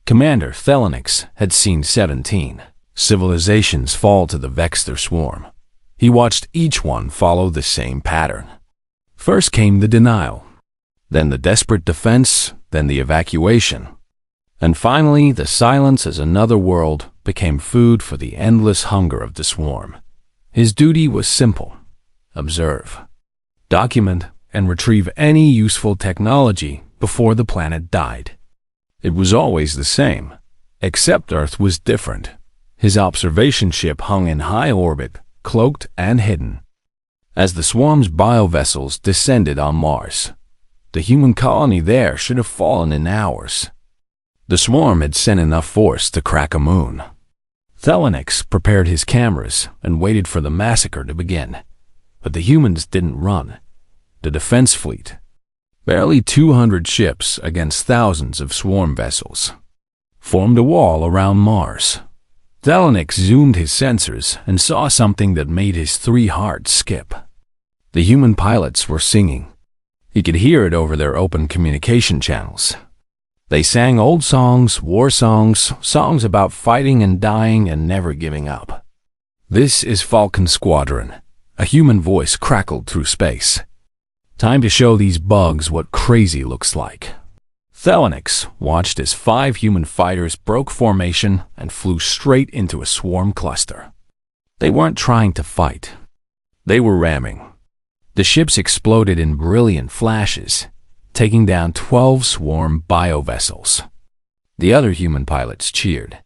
Commander Thelonix had seen 17 civilizations fall to the Vexter swarm. He watched each one follow the same pattern. First came the denial, then the desperate defense, then the evacuation, and finally the silence as another world became food for the endless hunger of the swarm. His duty was simple: observe, document, and retrieve any useful technology before the planet died. It was always the same, except Earth was different. His observation ship hung in high orbit, cloaked and hidden. As the swarm's biovessels descended on Mars, the human colony there should have fallen in hours. The swarm had sent enough force to crack a moon. Thelonix prepared his cameras and waited for the massacre to begin. But the humans didn't run. The defense fleet, barely 200 ships against thousands of swarm vessels, formed a wall around Mars. Thelonix zoomed his sensors and saw something that made his 3 hearts skip. The human pilots were singing. He could hear it over their open communication channels. They sang old songs, war songs, songs about fighting and dying and never giving up. "This is Falcon Squadron," a human voice crackled through space. "Time to show these bugs what crazy looks like." Thelonix watched as 5 human fighters broke formation and flew straight into a swarm cluster. They weren't trying to fight. They were ramming. The ships exploded in brilliant flashes, taking down 12 swarm biovessels. The other human pilots cheered.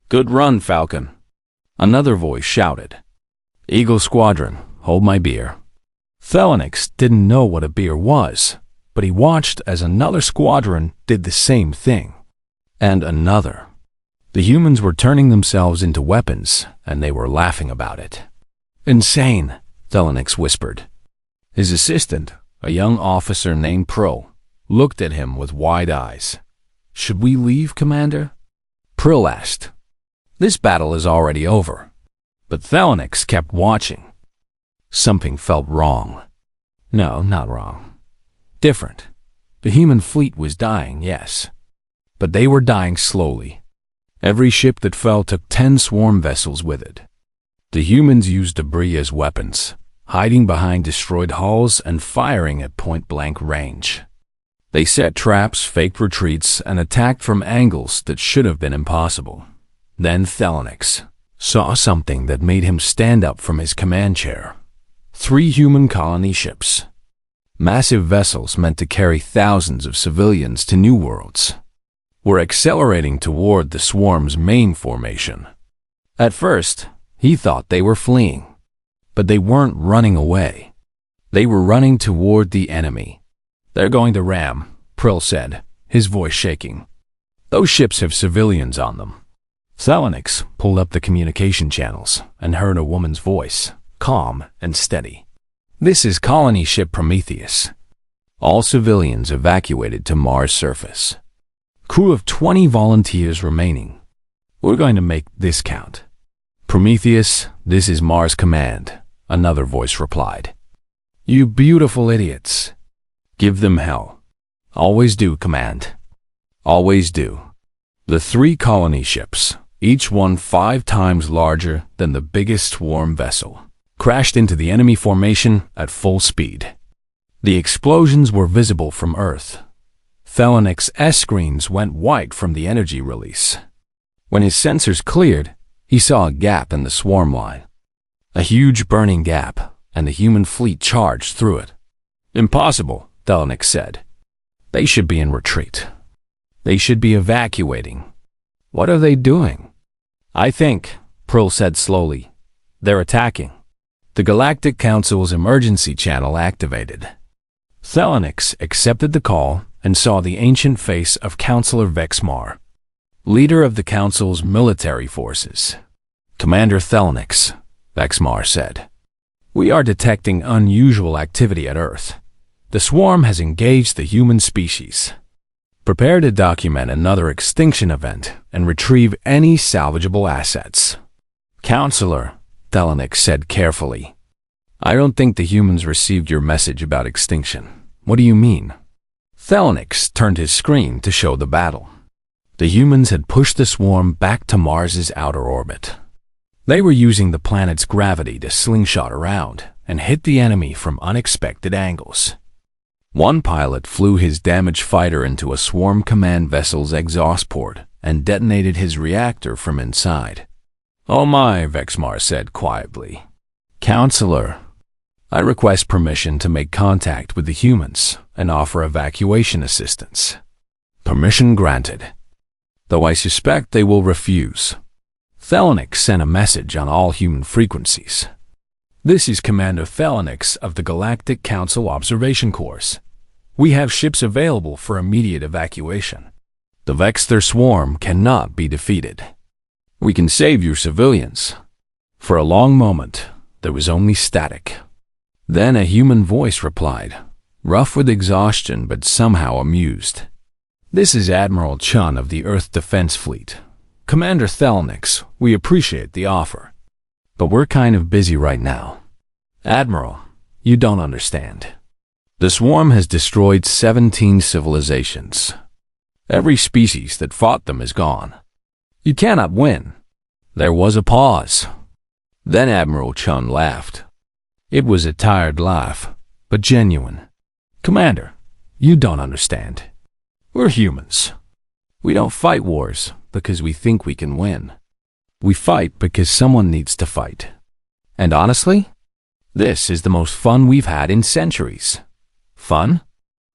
"Good run, Falcon." Another voice shouted. "Eagle Squadron, hold my beer." Thelonix didn't know what a beer was, but he watched as another squadron did the same thing. And another. The humans were turning themselves into weapons, and they were laughing about it. "Insane," Thelonix whispered. His assistant, a young officer named Prill, looked at him with wide eyes. "Should we leave, Commander?" Prill asked. "This battle is already over." But Thelonix kept watching. Something felt wrong. No, not wrong. Different. The human fleet was dying, yes. But they were dying slowly. Every ship that fell took 10 swarm vessels with it. The humans used debris as weapons, hiding behind destroyed hulls and firing at point-blank range. They set traps, faked retreats, and attacked from angles that should have been impossible. Then Thelonix saw something that made him stand up from his command chair. 3 human colony ships. Massive vessels meant to carry thousands of civilians to new worlds, were accelerating toward the swarm's main formation. At first, he thought they were fleeing, but they weren't running away. They were running toward the enemy. "They're going to ram," Prill said, his voice shaking. "Those ships have civilians on them." Thelonix pulled up the communication channels and heard a woman's voice, calm and steady. "This is Colony Ship Prometheus. All civilians evacuated to Mars surface. Crew of 20 volunteers remaining. We're going to make this count." "Prometheus, this is Mars Command," another voice replied. "You beautiful idiots. Give them hell." "Always do, Command. Always do." The 3 colony ships, each one 5 times larger than the biggest swarm vessel, crashed into the enemy formation at full speed. The explosions were visible from Earth. Thelonix's screens went white from the energy release. When his sensors cleared, he saw a gap in the swarm line. A huge burning gap, and the human fleet charged through it. "Impossible," Thelonix said. "They should be in retreat. They should be evacuating. What are they doing?" "I think," Prill said slowly, "they're attacking." The Galactic Council's emergency channel activated. Thelonix accepted the call and saw the ancient face of Counselor Vexmar, leader of the Council's military forces. "Commander Thelonix," Vexmar said, "we are detecting unusual activity at Earth. The swarm has engaged the human species. Prepare to document another extinction event and retrieve any salvageable assets." "Counselor," Thelonix said carefully, "I don't think the humans received your message about extinction. What do you mean?" Thelonix turned his screen to show the battle. The humans had pushed the swarm back to Mars's outer orbit. They were using the planet's gravity to slingshot around and hit the enemy from unexpected angles. One pilot flew his damaged fighter into a swarm command vessel's exhaust port and detonated his reactor from inside. "Oh my," Vexmar said quietly. "Counselor, I request permission to make contact with the humans and offer evacuation assistance." Permission granted, though I suspect they will refuse. Thelonix sent a message on all human frequencies. "This is Commander Thelonix of the Galactic Council Observation Course. We have ships available for immediate evacuation. The Vexter swarm cannot be defeated. We can save your civilians." For a long moment, there was only static. Then a human voice replied, rough with exhaustion but somehow amused. "This is Admiral Chun of the Earth Defense Fleet. Commander Thelonix, we appreciate the offer, but we're kind of busy right now. Admiral, you don't understand. The swarm has destroyed 17 civilizations. Every species that fought them is gone. You cannot win." There was a pause. Then Admiral Chun laughed. It was a tired laugh, but genuine. "Commander, you don't understand. We're humans. We don't fight wars because we think we can win. We fight because someone needs to fight. And honestly, this is the most fun we've had in centuries." "Fun?"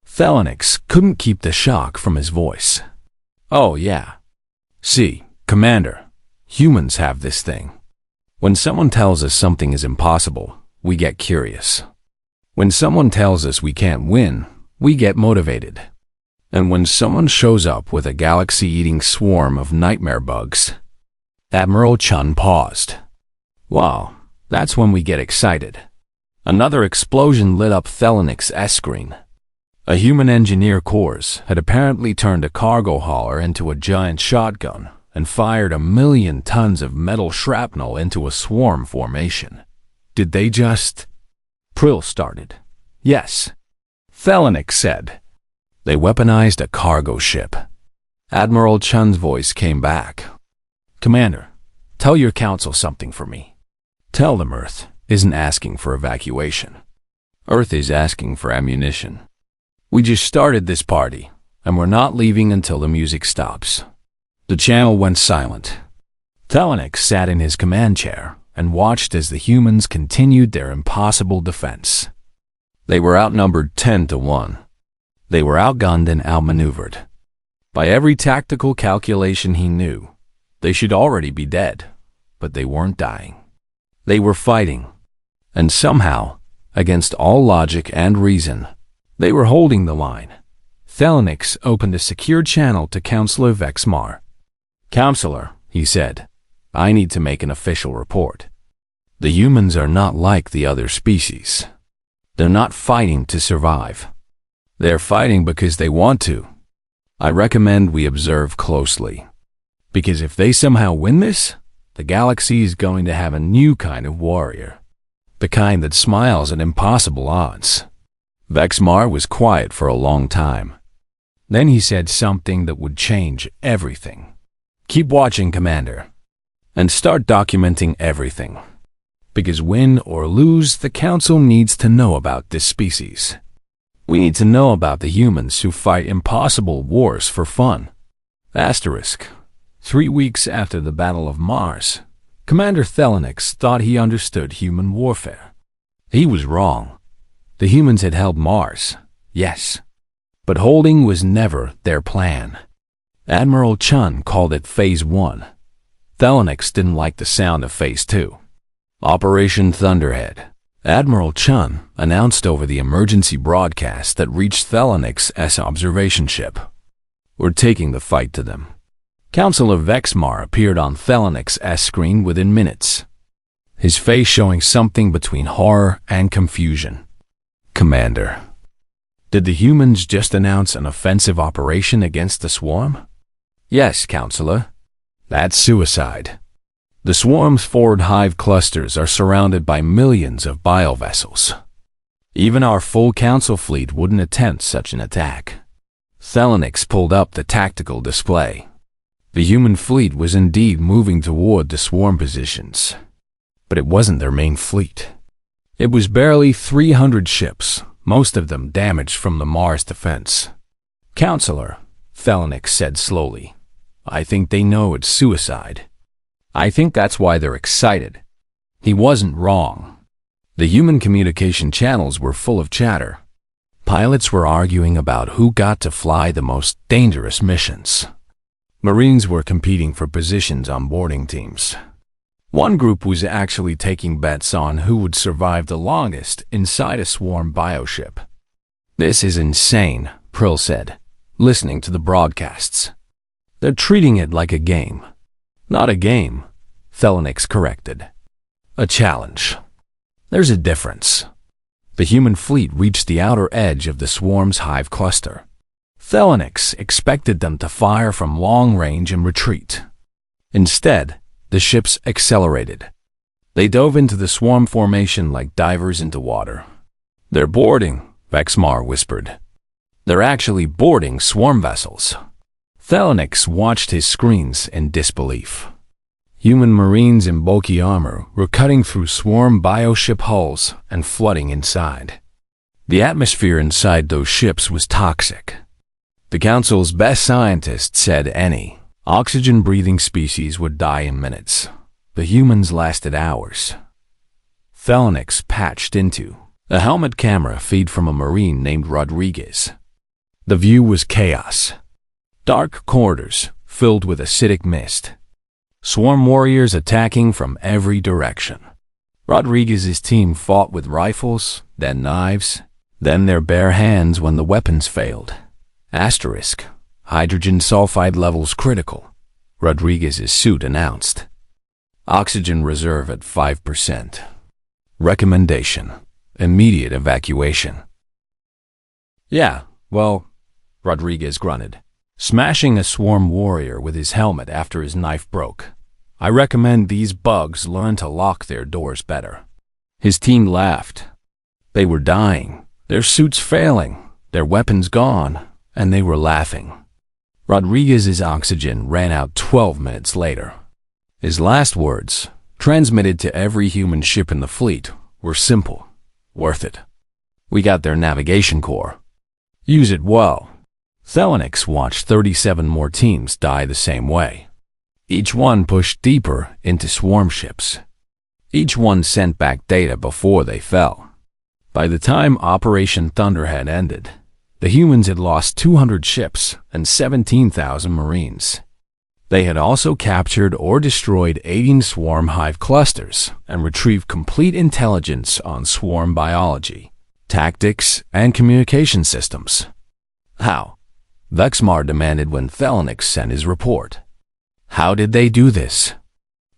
Thelonix couldn't keep the shock from his voice. "Oh yeah. See, Commander, humans have this thing. When someone tells us something is impossible, we get curious. When someone tells us we can't win, we get motivated. And when someone shows up with a galaxy-eating swarm of nightmare bugs..." Admiral Chun paused. "Wow, that's when we get excited." Another explosion lit up Thelonix's screen. A human engineer corps had apparently turned a cargo hauler into a giant shotgun and fired 1,000,000 tons of metal shrapnel into a swarm formation. "Did they just..." Prill started. "Yes," Thelonix said. "They weaponized a cargo ship." Admiral Chun's voice came back. "Commander, tell your council something for me. Tell them Earth isn't asking for evacuation. Earth is asking for ammunition. We just started this party, and we're not leaving until the music stops." The channel went silent. Thelonix sat in his command chair and watched as the humans continued their impossible defense. They were outnumbered 10-1. They were outgunned and outmaneuvered. By every tactical calculation he knew, they should already be dead, but they weren't dying. They were fighting, and somehow, against all logic and reason, they were holding the line. Thelonix opened a secure channel to Counselor Vexmar. "Counselor," he said, "I need to make an official report. The humans are not like the other species. They're not fighting to survive. They're fighting because they want to. I recommend we observe closely. Because if they somehow win this, the galaxy is going to have a new kind of warrior. The kind that smiles at impossible odds." Vexmar was quiet for a long time. Then he said something that would change everything. "Keep watching, Commander, and start documenting everything. Because win or lose, the Council needs to know about this species. We need to know about the humans who fight impossible wars for fun." Asterisk. 3 weeks after the Battle of Mars, Commander Thelonix thought he understood human warfare. He was wrong. The humans had held Mars, yes, but holding was never their plan. Admiral Chun called it Phase 1. Thelonix didn't like the sound of Phase 2. Operation Thunderhead. Admiral Chun announced over the emergency broadcast that reached Thelonix's observation ship. "We're taking the fight to them." Counselor Vexmar appeared on Thelonix's screen within minutes, his face showing something between horror and confusion. "Commander, did the humans just announce an offensive operation against the swarm?" "Yes, Counselor. That's suicide. The swarm's forward hive clusters are surrounded by millions of biovessels. Even our full council fleet wouldn't attempt such an attack." Thelonix pulled up the tactical display. The human fleet was indeed moving toward the swarm positions, but it wasn't their main fleet. It was barely 300 ships, most of them damaged from the Mars defense. "Counselor," Thelonix said slowly, "I think they know it's suicide. I think that's why they're excited." He wasn't wrong. The human communication channels were full of chatter. Pilots were arguing about who got to fly the most dangerous missions. Marines were competing for positions on boarding teams. One group was actually taking bets on who would survive the longest inside a swarm bioship. "This is insane," Prill said, listening to the broadcasts. "They're treating it like a game." "Not a game," Thelonix corrected. "A challenge. There's a difference." The human fleet reached the outer edge of the swarm's hive cluster. Thelonix expected them to fire from long range and retreat. Instead, the ships accelerated. They dove into the swarm formation like divers into water. "They're boarding," Vexmar whispered. "They're actually boarding swarm vessels." Thelonix watched his screens in disbelief. Human Marines in bulky armor were cutting through swarm bioship hulls and flooding inside. The atmosphere inside those ships was toxic. The Council's best scientists said any oxygen-breathing species would die in minutes. The humans lasted hours. Thelonix patched into a helmet camera feed from a Marine named Rodriguez. The view was chaos. Dark corridors filled with acidic mist. Swarm warriors attacking from every direction. Rodriguez's team fought with rifles, then knives, then their bare hands when the weapons failed. Asterisk. Hydrogen sulfide levels critical, Rodriguez's suit announced. Oxygen reserve at 5%. Recommendation: immediate evacuation. "Yeah, well," Rodriguez grunted, smashing a swarm warrior with his helmet after his knife broke. "I recommend these bugs learn to lock their doors better." His team laughed. They were dying, their suits failing, their weapons gone, and they were laughing. Rodriguez's oxygen ran out 12 minutes later. His last words, transmitted to every human ship in the fleet, were simple: "Worth it. We got their navigation core. Use it well." Thelonix watched 37 more teams die the same way. Each one pushed deeper into swarm ships. Each one sent back data before they fell. By the time Operation Thunderhead ended, the humans had lost 200 ships and 17,000 Marines. They had also captured or destroyed 18 swarm hive clusters and retrieved complete intelligence on swarm biology, tactics, and communication systems. How? Vexmar demanded when Thelonix sent his report. How did they do this?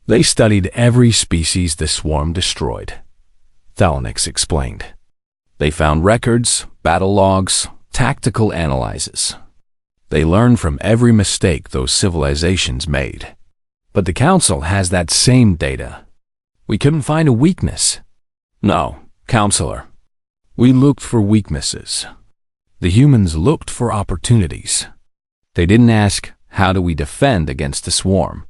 They studied every species the swarm destroyed, Thelonix explained. They found records, battle logs, tactical analyses. They learned from every mistake those civilizations made. But the Council has that same data. We couldn't find a weakness. No, Counselor. We looked for weaknesses. The humans looked for opportunities. They didn't ask, how do we defend against the swarm?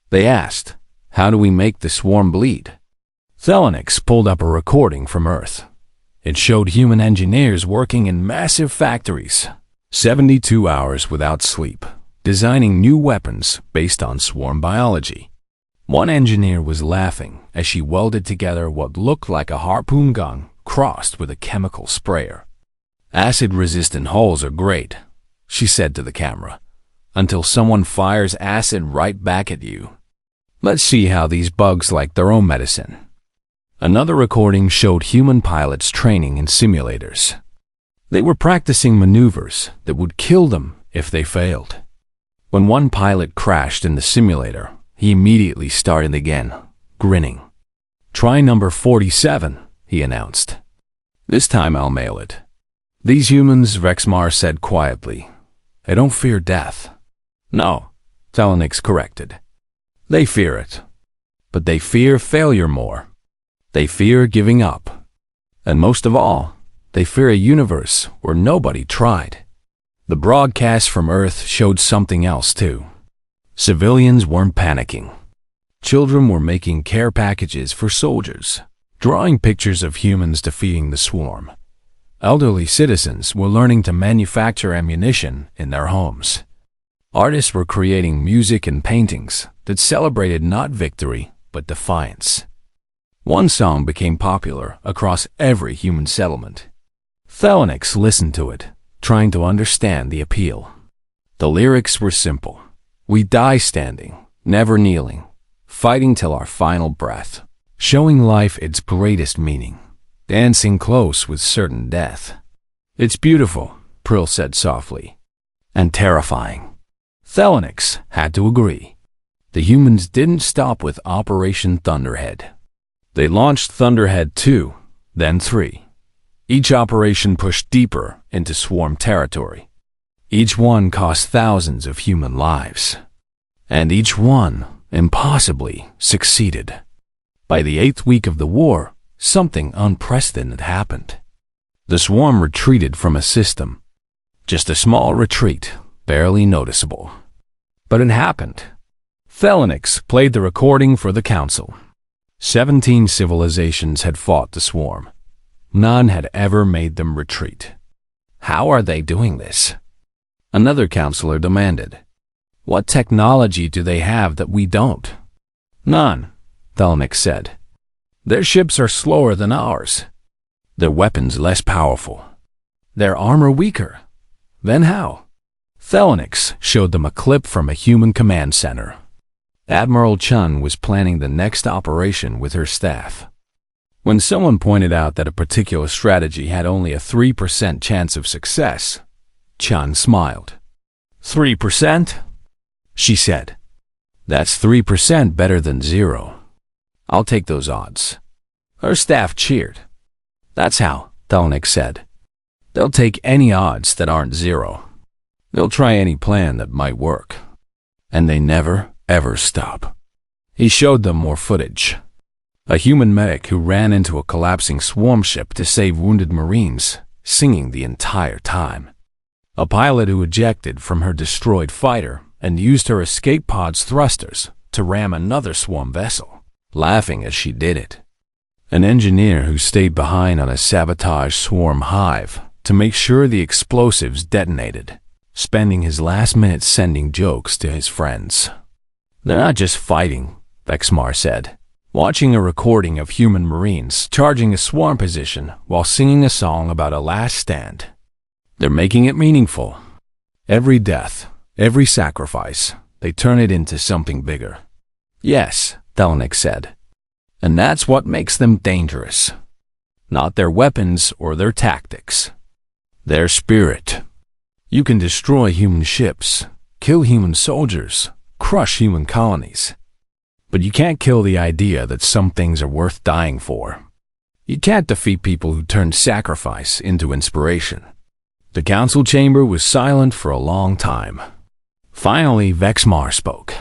They asked, how do we make the swarm bleed? Thelonix pulled up a recording from Earth. It showed human engineers working in massive factories, 72 hours without sleep, designing new weapons based on swarm biology. One engineer was laughing as she welded together what looked like a harpoon gun crossed with a chemical sprayer. "Acid-resistant hulls are great," she said to the camera, "until someone fires acid right back at you. Let's see how these bugs like their own medicine." Another recording showed human pilots training in simulators. They were practicing maneuvers that would kill them if they failed. When one pilot crashed in the simulator, he immediately started again, grinning. "Try number 47, he announced. "This time I'll mail it." "These humans," Vexmar said quietly, "they don't fear death." "No," Thelonix corrected. "They fear it. But they fear failure more. They fear giving up. And most of all, they fear a universe where nobody tried." The broadcast from Earth showed something else too. Civilians weren't panicking. Children were making care packages for soldiers, drawing pictures of humans defeating the swarm. Elderly citizens were learning to manufacture ammunition in their homes. Artists were creating music and paintings that celebrated not victory, but defiance. One song became popular across every human settlement. Thelonix listened to it, trying to understand the appeal. The lyrics were simple. We die standing, never kneeling, fighting till our final breath, showing life its greatest meaning, dancing close with certain death. It's beautiful, Prill said softly, and terrifying. Thelonix had to agree. The humans didn't stop with Operation Thunderhead. They launched Thunderhead 2, then 3. Each operation pushed deeper into swarm territory. Each one cost thousands of human lives. And each one, impossibly, succeeded. By the 8th week of the war, something unprecedented happened. The swarm retreated from a system. Just a small retreat, barely noticeable. But it happened. Thelonix played the recording for the council. 17 civilizations had fought the swarm. None had ever made them retreat. How are they doing this? Another counselor demanded. What technology do they have that we don't? None, Thelonix said. Their ships are slower than ours. Their weapons less powerful. Their armor weaker. Then how? Thelonix showed them a clip from a human command center. Admiral Chun was planning the next operation with her staff. When someone pointed out that a particular strategy had only a 3% chance of success, Chun smiled. 3%? She said. That's 3% better than 0. I'll take those odds. Her staff cheered. That's how, Thelonix said. They'll take any odds that aren't 0. They'll try any plan that might work. And they never, ever stop. He showed them more footage. A human medic who ran into a collapsing swarm ship to save wounded Marines, singing the entire time. A pilot who ejected from her destroyed fighter and used her escape pod's thrusters to ram another swarm vessel, laughing as she did it. An engineer who stayed behind on a sabotage swarm hive to make sure the explosives detonated, spending his last minute sending jokes to his friends. They're not just fighting, Vexmar said, watching a recording of human Marines charging a swarm position while singing a song about a last stand. They're making it meaningful. Every death, every sacrifice, they turn it into something bigger. Yes, Thelonix said. And that's what makes them dangerous. Not their weapons or their tactics. Their spirit. You can destroy human ships, kill human soldiers, crush human colonies. But you can't kill the idea that some things are worth dying for. You can't defeat people who turn sacrifice into inspiration. The council chamber was silent for a long time. Finally, Vexmar spoke.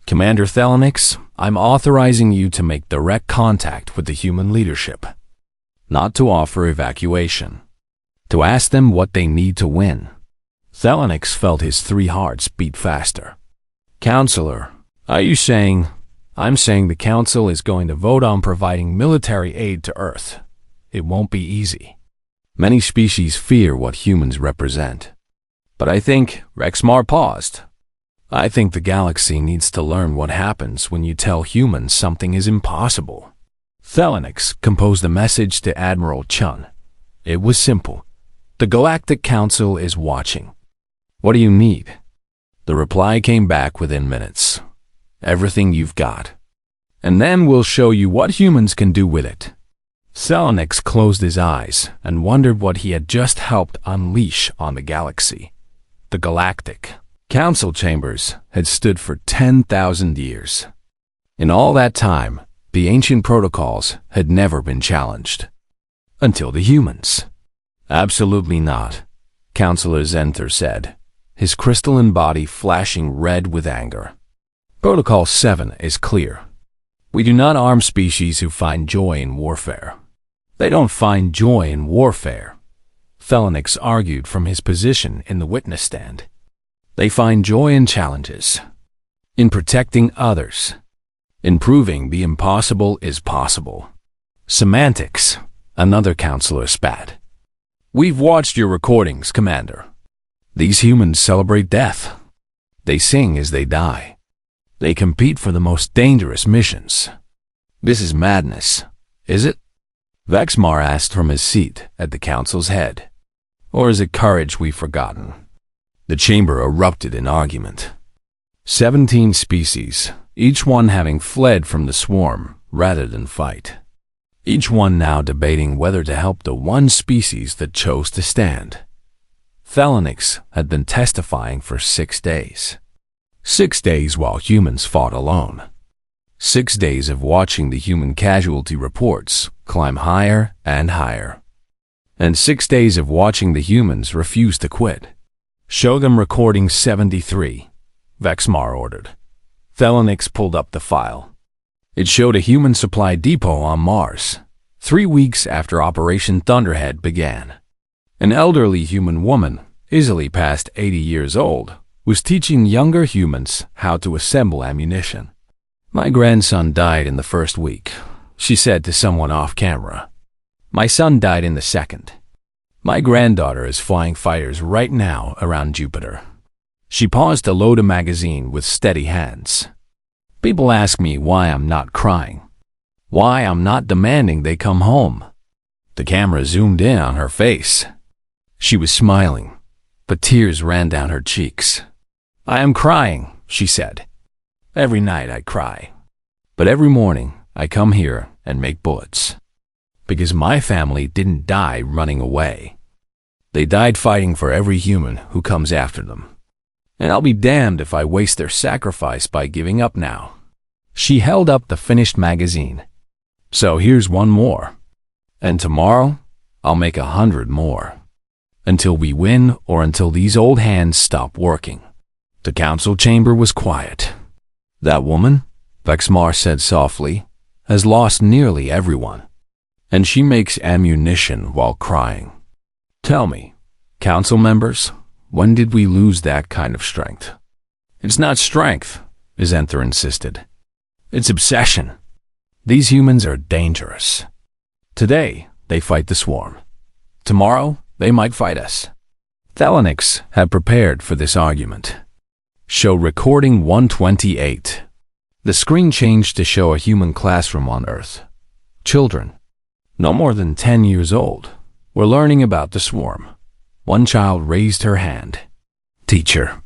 Commander Thelonix, I'm authorizing you to make direct contact with the human leadership. Not to offer evacuation. To ask them what they need to win. Thelonix felt his 3 hearts beat faster. Counselor, are you saying... I'm saying the council is going to vote on providing military aid to Earth. It won't be easy. Many species fear what humans represent. But I think, Rexmar paused. I think the galaxy needs to learn what happens when you tell humans something is impossible. Thelonix composed a message to Admiral Chun. It was simple. The Galactic Council is watching. What do you need? The reply came back within minutes. Everything you've got. And then we'll show you what humans can do with it. Thelonix closed his eyes and wondered what he had just helped unleash on the galaxy. The Galactic Council chambers had stood for 10,000 years. In all that time, the ancient protocols had never been challenged. Until the humans. Absolutely not, Councilor Zenther said, his crystalline body flashing red with anger. Protocol 7 is clear. We do not arm species who find joy in warfare. They don't find joy in warfare, Thelonix argued from his position in the witness stand. They find joy in challenges. in protecting others, in proving the impossible is possible. Semantics, another counselor spat. We've watched your recordings, Commander. These humans celebrate death. They sing as they die. They compete for the most dangerous missions. This is madness, is it? Vexmar asked from his seat at the council's head. Or is it courage we've forgotten? The chamber erupted in argument. 17 species, each one having fled from the swarm rather than fight. Each one now debating whether to help the one species that chose to stand. Thelonix had been testifying for 6 days. 6 days while humans fought alone. 6 days of watching the human casualty reports climb higher and higher. And 6 days of watching the humans refuse to quit. Show them recording 73, Vexmar ordered. Thelonix pulled up the file. It showed a human supply depot on Mars, 3 weeks after Operation Thunderhead began. An elderly human woman, easily past 80 years old, was teaching younger humans how to assemble ammunition. My grandson died in the first week, she said to someone off camera. My son died in the second. My granddaughter is flying fighters right now around Jupiter. She paused to load a magazine with steady hands. People ask me why I'm not crying, why I'm not demanding they come home. The camera zoomed in on her face. She was smiling, but tears ran down her cheeks. I am crying, she said. Every night I cry, but every morning I come here and make bullets. Because my family didn't die running away. They died fighting for every human who comes after them. And I'll be damned if I waste their sacrifice by giving up now. She held up the finished magazine. So here's one more. And tomorrow, I'll make 100 more. Until we win or until these old hands stop working. The council chamber was quiet. That woman, Vexmar said softly, has lost nearly everyone. And she makes ammunition while crying. Tell me, council members, when did we lose that kind of strength? It's not strength, Izenther insisted. It's obsession. These humans are dangerous. Today, they fight the swarm. Tomorrow, they might fight us. Thelonix had prepared for this argument. Show recording 128. The screen changed to show a human classroom on Earth. Children, no more than 10 years old, were learning about the swarm. One child raised her hand. Teacher,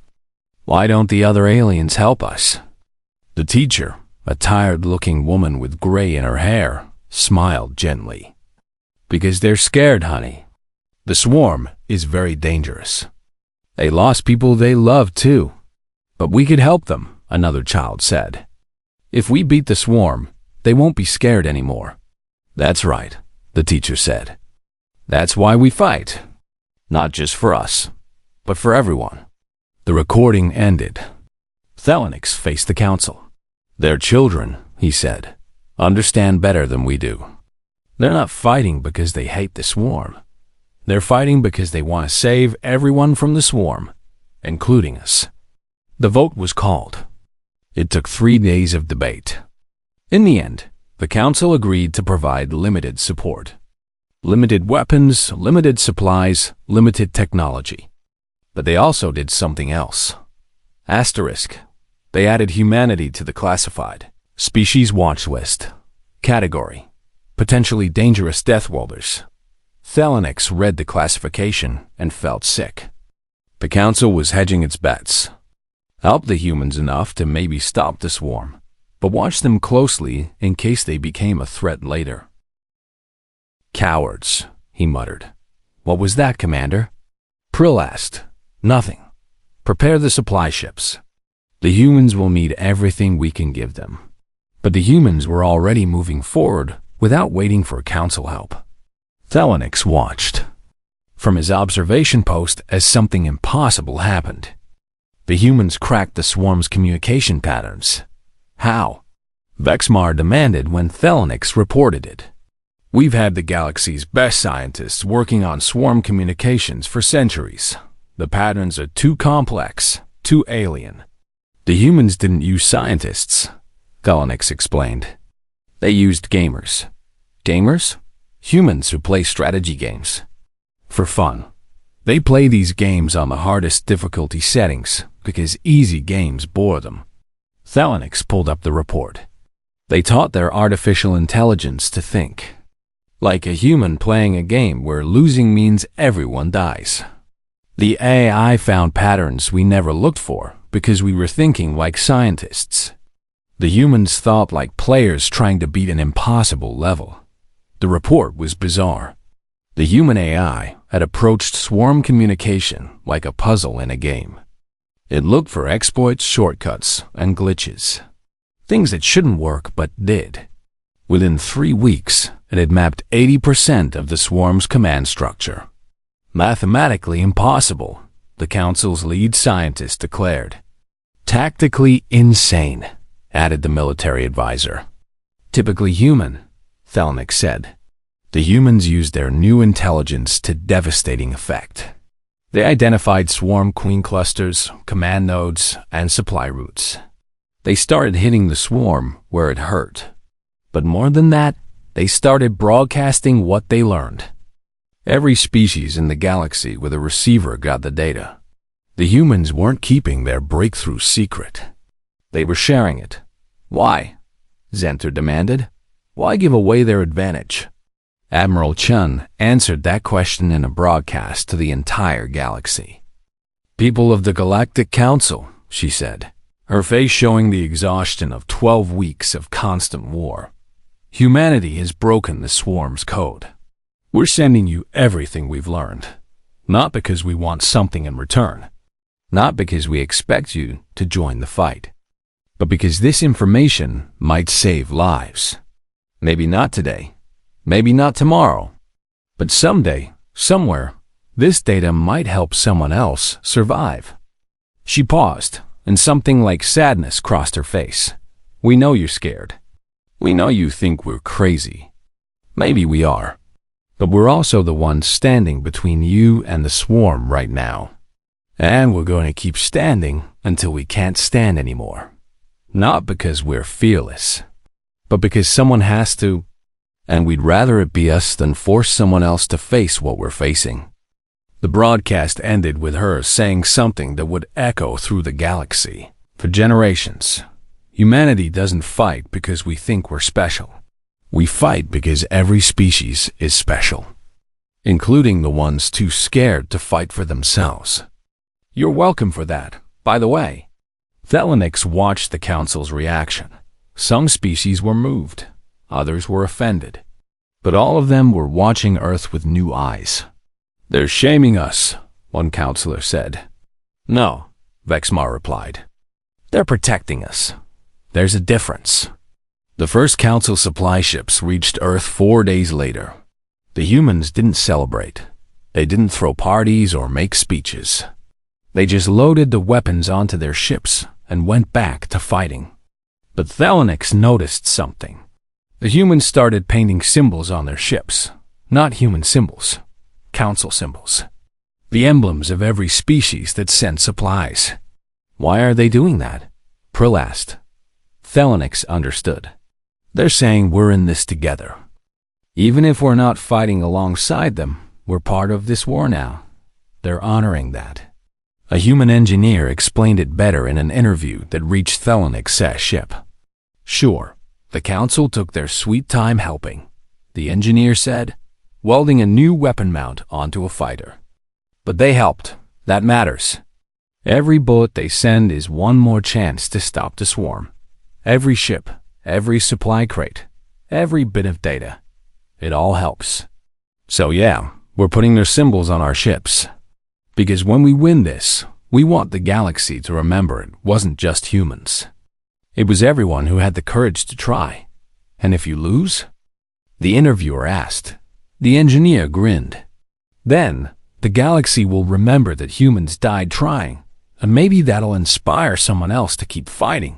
why don't the other aliens help us? The teacher, a tired-looking woman with gray in her hair, smiled gently. Because they're scared, honey. The swarm is very dangerous. They lost people they love, too. But we could help them, another child said. If we beat the swarm, they won't be scared anymore. That's right, the teacher said. That's why we fight. Not just for us, but for everyone. The recording ended. Thelonix faced the council. Their children, he said, understand better than we do. They're not fighting because they hate the swarm. They're fighting because they want to save everyone from the swarm, including us. The vote was called. It took 3 days of debate. In the end, the council agreed to provide limited support. Limited weapons, limited supplies, limited technology. But they also did something else. Asterisk. They added humanity to the classified species watch list. Category. Potentially dangerous death welders. Thelonix read the classification and felt sick. The council was hedging its bets. Help the humans enough to maybe stop the swarm, but watch them closely in case they became a threat later. Cowards, he muttered. What was that, Commander? Prill asked. Nothing. Prepare the supply ships. The humans will need everything we can give them. But the humans were already moving forward without waiting for council help. Thelonix watched from his observation post as something impossible happened. The humans cracked the swarm's communication patterns. How? Vexmar demanded when Thelonix reported it. We've had the galaxy's best scientists working on swarm communications for centuries. The patterns are too complex, too alien. The humans didn't use scientists, Galactic explained. They used gamers. Gamers? Humans who play strategy games. For fun. They play these games on the hardest difficulty settings because easy games bore them. Galactic pulled up the report. They taught their artificial intelligence to think. Like a human playing a game where losing means everyone dies. The AI found patterns we never looked for because we were thinking like scientists. The humans thought like players trying to beat an impossible level. The report was bizarre. The human AI had approached swarm communication like a puzzle in a game. It looked for exploits, shortcuts, and glitches. Things that shouldn't work but did. Within 3 weeks, it had mapped 80% of the swarm's command structure. Mathematically impossible, the Council's lead scientist declared. Tactically insane, added the military advisor. Typically human, Galactic said. The humans used their new intelligence to devastating effect. They identified swarm queen clusters, command nodes, and supply routes. They started hitting the swarm where it hurt. But more than that, they started broadcasting what they learned. Every species in the galaxy with a receiver got the data. The humans weren't keeping their breakthrough secret. They were sharing it. Why? Zenter demanded. Why give away their advantage? Admiral Chun answered that question in a broadcast to the entire galaxy. People of the Galactic Council, she said, her face showing the exhaustion of 12 weeks of constant war. Humanity has broken the swarm's code. We're sending you everything we've learned, not because we want something in return, not because we expect you to join the fight, but because this information might save lives. Maybe not today, maybe not tomorrow, but someday, somewhere, this data might help someone else survive. She paused, and something like sadness crossed her face. We know you're scared. We know you think we're crazy. Maybe we are. But we're also the ones standing between you and the swarm right now. And we're going to keep standing until we can't stand anymore. Not because we're fearless, but because someone has to, and we'd rather it be us than force someone else to face what we're facing. The broadcast ended with her saying something that would echo through the galaxy. For generations, humanity doesn't fight because we think we're special. We fight because every species is special, including the ones too scared to fight for themselves. You're welcome for that, by the way. Galactic watched the Council's reaction. Some species were moved, others were offended, but all of them were watching Earth with new eyes. They're shaming us, one counselor said. No, Vexmar replied. They're protecting us. There's a difference. The first Council supply ships reached Earth 4 days later. The humans didn't celebrate. They didn't throw parties or make speeches. They just loaded the weapons onto their ships and went back to fighting. But Galactic noticed something. The humans started painting symbols on their ships. Not human symbols. Council symbols. The emblems of every species that sent supplies. Why are they doing that? Prill asked. Galactic understood. They're saying we're in this together. Even if we're not fighting alongside them, we're part of this war now. They're honoring that. A human engineer explained it better in an interview that reached Galactic's ship. Sure, the Council took their sweet time helping, the engineer said, welding a new weapon mount onto a fighter. But they helped. That matters. Every bullet they send is one more chance to stop the swarm. Every ship, every supply crate, every bit of data. It all helps. So yeah, we're putting their symbols on our ships. Because when we win this, we want the galaxy to remember it wasn't just humans. It was everyone who had the courage to try. And if you lose? The interviewer asked. The engineer grinned. Then, the galaxy will remember that humans died trying, and maybe that'll inspire someone else to keep fighting.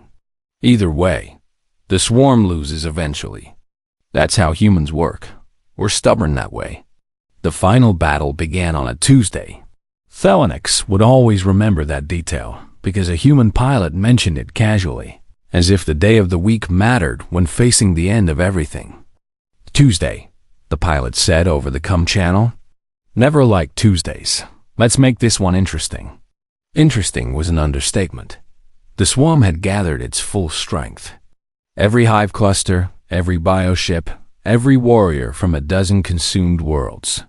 Either way, the swarm loses eventually. That's how humans work. We're stubborn that way. The final battle began on a Tuesday. Galactic would always remember that detail. because a human pilot mentioned it casually, as if the day of the week mattered when facing the end of everything. Tuesday, the pilot said over the comm channel. Never liked Tuesdays. Let's make this one interesting. Interesting was an understatement. The swarm had gathered its full strength. Every hive cluster, every bioship, every warrior from a dozen consumed worlds.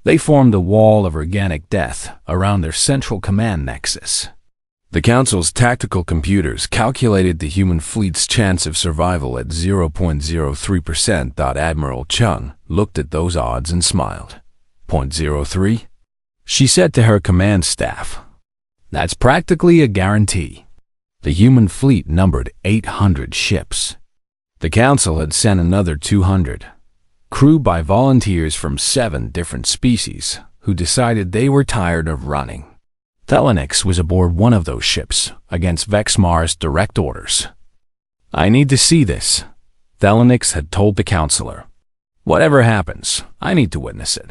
They formed a wall of organic death around their central command nexus. The Council's tactical computers calculated the human fleet's chance of survival at 0.03%. Admiral Chung looked at those odds and smiled. 0.03? She said to her command staff. That's practically a guarantee. The human fleet numbered 800 ships. The Council had sent another 200, crewed by volunteers from 7 different species who decided they were tired of running. Thelonix was aboard one of those ships against Vexmar's direct orders. I need to see this, Thelonix had told the counselor. Whatever happens, I need to witness it.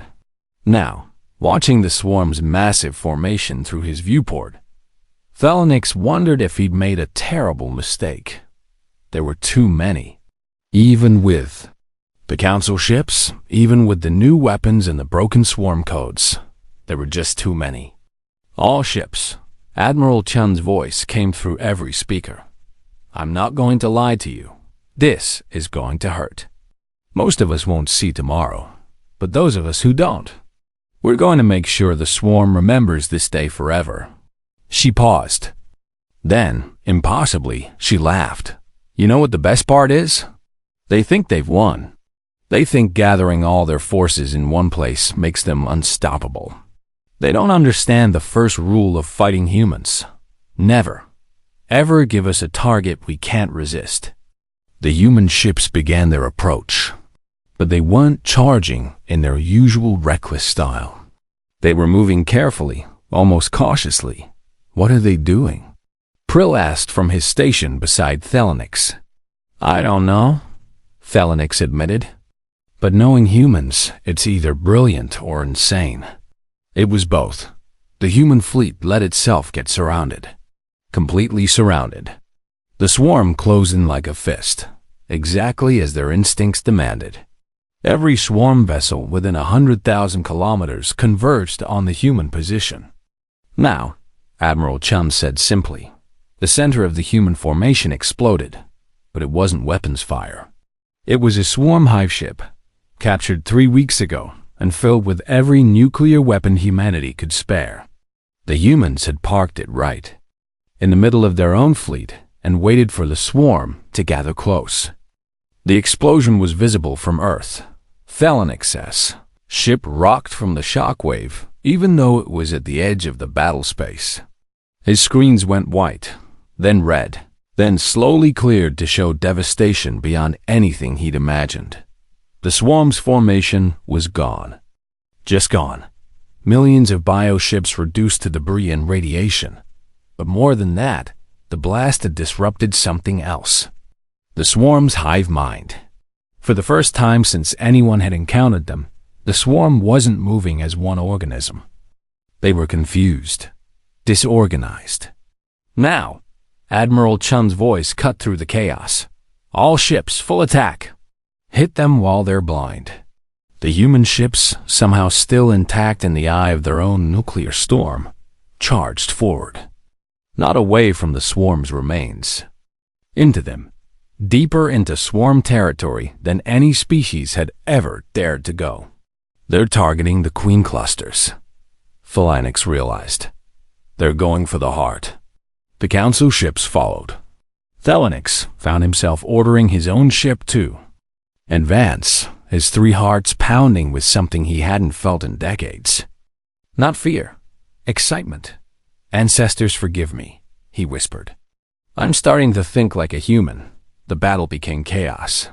Now, watching the swarm's massive formation through his viewport, Thelonix wondered if he'd made a terrible mistake. There were too many. Even with the Council ships, even with the new weapons and the broken swarm codes, there were just too many. All ships. Admiral Chun's voice came through every speaker. I'm not going to lie to you. This is going to hurt. Most of us won't see tomorrow, but those of us who don't, we're going to make sure the swarm remembers this day forever. She paused. Then, impossibly, she laughed. You know what the best part is? They think they've won. They think gathering all their forces in one place makes them unstoppable. They don't understand the first rule of fighting humans. Never, ever give us a target we can't resist. The human ships began their approach, but they weren't charging in their usual reckless style. They were moving carefully, almost cautiously. What are they doing? Prill asked from his station beside Thelonix. I don't know, Thelonix admitted. But knowing humans, it's either brilliant or insane. It was both. The human fleet let itself get surrounded. Completely surrounded. The swarm closed in like a fist, exactly as their instincts demanded. Every swarm vessel within 100,000 kilometers converged on the human position. Now, Admiral Chun said simply, the center of the human formation exploded, but it wasn't weapons fire. It was a swarm hive ship, captured 3 weeks ago and filled with every nuclear weapon humanity could spare. The humans had parked it right in the middle of their own fleet and waited for the swarm to gather close. The explosion was visible from Earth. Thelonix says, ship rocked from the shockwave, even though it was at the edge of the battle space. His screens went white, then red, then slowly cleared to show devastation beyond anything he'd imagined. The swarm's formation was gone. Just gone. Millions of bioships reduced to debris and radiation. But more than that, the blast had disrupted something else. The swarm's hive mind. For the first time since anyone had encountered them, the swarm wasn't moving as one organism. They were confused, disorganized. Now, Admiral Chun's voice cut through the chaos. All ships, full attack. Hit them while they're blind. The human ships, somehow still intact in the eye of their own nuclear storm, charged forward. Not away from the swarm's remains. Into them. Deeper into swarm territory than any species had ever dared to go. They're targeting the queen clusters, Thelonix realized. They're going for the heart. The council ships followed. Thelonix found himself ordering his own ship too. And Vance, his 3 hearts pounding with something he hadn't felt in decades. Not fear, excitement. Ancestors forgive me, he whispered. I'm starting to think like a human. The battle became chaos.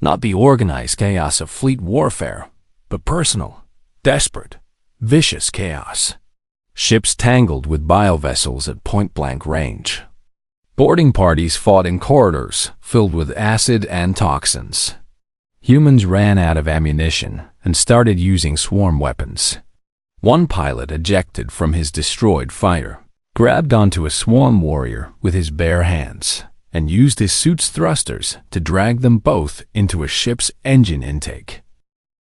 Not the organized chaos of fleet warfare, but personal, desperate, vicious chaos. Ships tangled with biovessels at point-blank range. Boarding parties fought in corridors filled with acid and toxins. Humans ran out of ammunition and started using swarm weapons. One pilot ejected from his destroyed fighter, grabbed onto a swarm warrior with his bare hands, and used his suit's thrusters to drag them both into a ship's engine intake.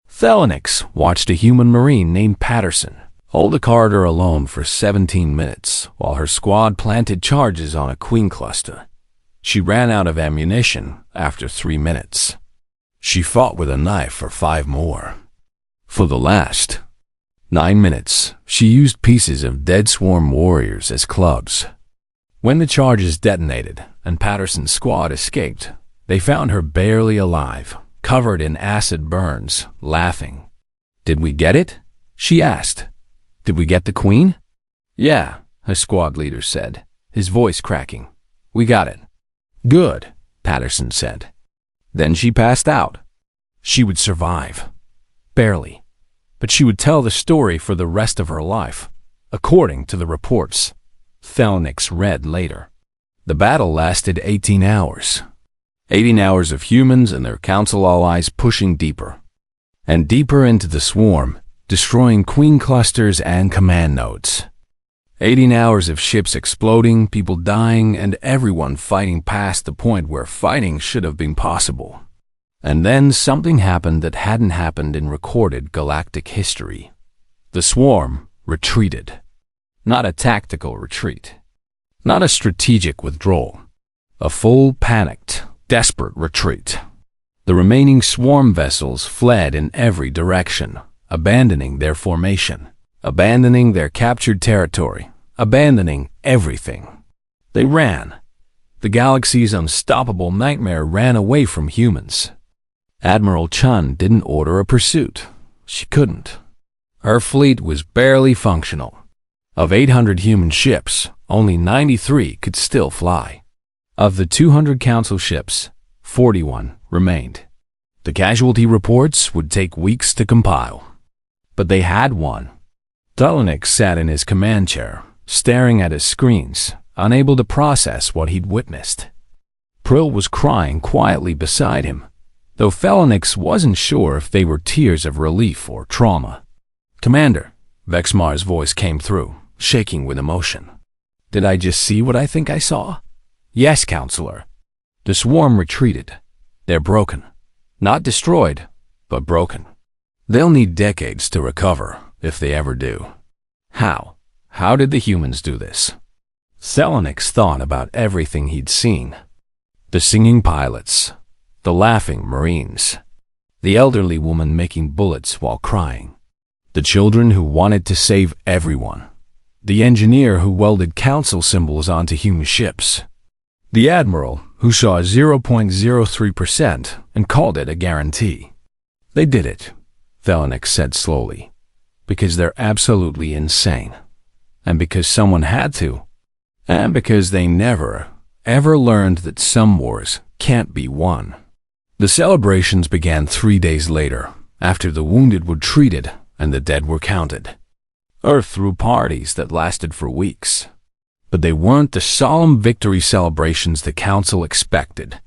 Thelonix watched a human marine named Patterson hold a corridor alone for 17 minutes while her squad planted charges on a queen cluster. She ran out of ammunition after 3 minutes. She fought with a knife for 5 more. For the last 9 minutes, she used pieces of dead swarm warriors as clubs. When the charges detonated and Patterson's squad escaped, they found her barely alive, covered in acid burns, laughing. "Did we get it?" she asked. "Did we get the queen?" "Yeah," her squad leader said, his voice cracking. "We got it." "Good," Patterson said. Then she passed out. She would survive. Barely. But she would tell the story for the rest of her life, according to the reports Thelonix read later. The battle lasted 18 hours. 18 hours of humans and their council allies pushing deeper and deeper into the swarm, destroying queen clusters and command nodes. 18 hours of ships exploding, people dying, and everyone fighting past the point where fighting should have been possible. And then something happened that hadn't happened in recorded galactic history. The swarm retreated. Not a tactical retreat. Not a strategic withdrawal. A full, panicked, desperate retreat. The remaining swarm vessels fled in every direction, abandoning their formation, abandoning their captured territory, abandoning everything. They ran. The galaxy's unstoppable nightmare ran away from humans. Admiral Chun didn't order a pursuit. She couldn't. Her fleet was barely functional. Of 800 human ships, only 93 could still fly. Of the 200 council ships, 41 remained. The casualty reports would take weeks to compile. But they had one. Thelonix sat in his command chair, staring at his screens, unable to process what he'd witnessed. Prill was crying quietly beside him, though Thelonix wasn't sure if they were tears of relief or trauma. "Commander," Vexmar's voice came through, shaking with emotion. "Did I just see what I think I saw?" "Yes, Counselor." "The swarm retreated. They're broken. Not destroyed, but broken. They'll need decades to recover, if they ever do." "How? How did the humans do this?" Thelonix thought about everything he'd seen. The singing pilots, the laughing Marines, the elderly woman making bullets while crying, the children who wanted to save everyone, the engineer who welded council symbols onto human ships, the admiral who saw 0.03% and called it a guarantee. "They did it," Thelonix said slowly, "because they're absolutely insane, and because someone had to, and because they never, ever learned that some wars can't be won." The celebrations began 3 days later, after the wounded were treated and the dead were counted. Earth threw parties that lasted for weeks, but they weren't the solemn victory celebrations the Council expected.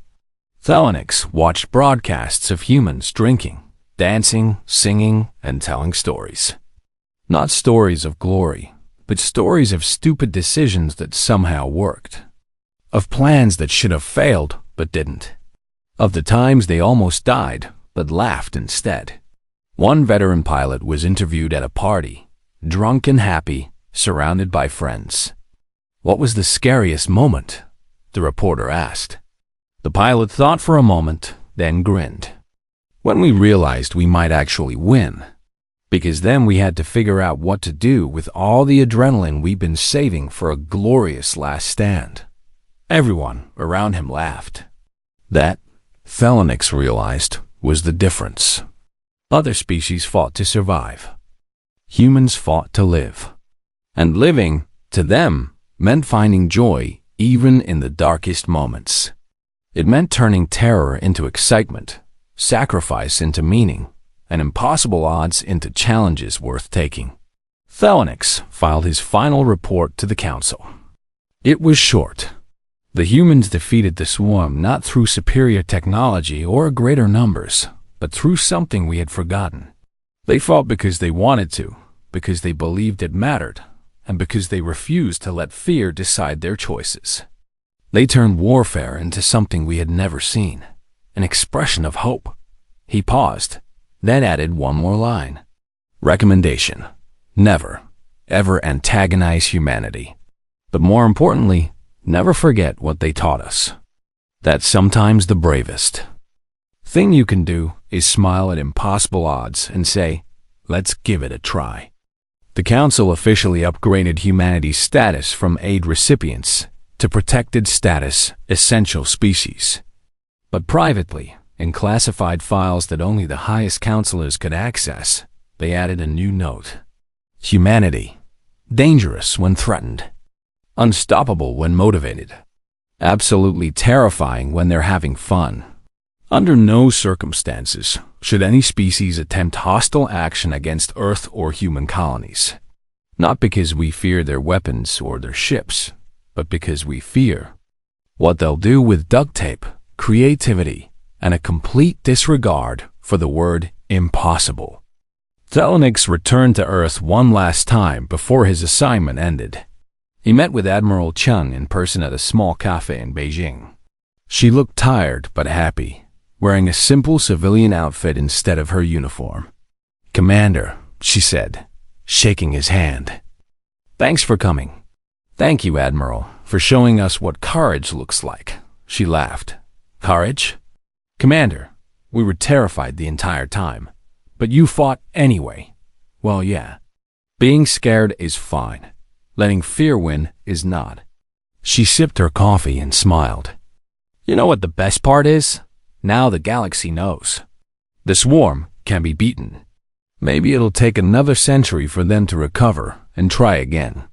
Thelonix watched broadcasts of humans drinking, dancing, singing, and telling stories. Not stories of glory, but stories of stupid decisions that somehow worked. Of plans that should have failed, but didn't. Of the times they almost died, but laughed instead. One veteran pilot was interviewed at a party, drunk and happy, surrounded by friends. "What was the scariest moment?" the reporter asked. The pilot thought for a moment, then grinned. "When we realized we might actually win. Because then we had to figure out what to do with all the adrenaline we'd been saving for a glorious last stand." Everyone around him laughed. That, Thelonix realized, was the difference. Other species fought to survive. Humans fought to live. And living, to them, meant finding joy even in the darkest moments. It meant turning terror into excitement, sacrifice into meaning, and impossible odds into challenges worth taking. Thelonix filed his final report to the Council. It was short. The humans defeated the swarm not through superior technology or greater numbers, but through something we had forgotten. They fought because they wanted to, because they believed it mattered, and because they refused to let fear decide their choices. They turned warfare into something we had never seen, an expression of hope. He paused, then added one more line. Recommendation: never, ever antagonize humanity. But more importantly, never forget what they taught us. That sometimes the bravest thing you can do is smile at impossible odds and say, let's give it a try. The Council officially upgraded humanity's status from aid recipients to protected status essential species. But privately, in classified files that only the highest counselors could access, they added a new note. Humanity, dangerous when threatened, unstoppable when motivated, absolutely terrifying when they're having fun. Under no circumstances should any species attempt hostile action against Earth or human colonies. Not because we fear their weapons or their ships, but because we fear what they'll do with duct tape, creativity, and a complete disregard for the word impossible. Thelonix returned to Earth one last time before his assignment ended. He met with Admiral Chung in person at a small cafe in Beijing. She looked tired but happy, wearing a simple civilian outfit instead of her uniform. "Commander," she said, shaking his hand. "Thanks for coming." "Thank you, Admiral, for showing us what courage looks like," she laughed. "Courage? Commander, we were terrified the entire time, but you fought anyway." "Well, yeah. Being scared is fine. Letting fear win is not." She sipped her coffee and smiled. "You know what the best part is? Now the galaxy knows. The swarm can be beaten. Maybe it'll take another century for them to recover and try again.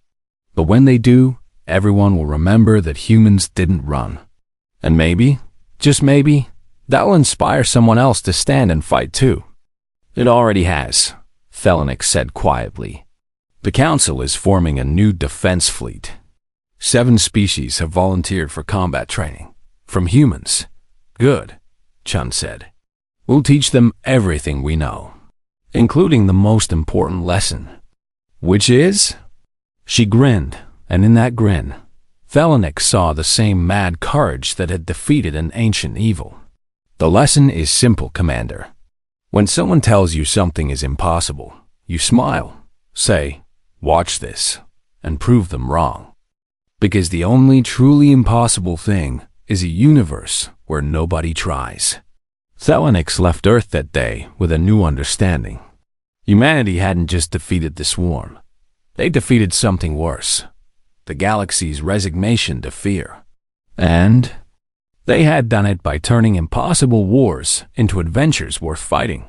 But when they do, everyone will remember that humans didn't run. And maybe, just maybe, that'll inspire someone else to stand and fight too." "It already has," Thelonix said quietly. "The Council is forming a new defense fleet. 7 species have volunteered for combat training. From humans." "Good," Chun said. "We'll teach them everything we know, including the most important lesson." "Which is?" She grinned, and in that grin, Thelonix saw the same mad courage that had defeated an ancient evil. "The lesson is simple, Commander. When someone tells you something is impossible, you smile, say, 'Watch this,' and prove them wrong. Because the only truly impossible thing is a universe where nobody tries." Thelonix left Earth that day with a new understanding. Humanity hadn't just defeated the swarm. They defeated something worse: the galaxy's resignation to fear. And they had done it by turning impossible wars into adventures worth fighting.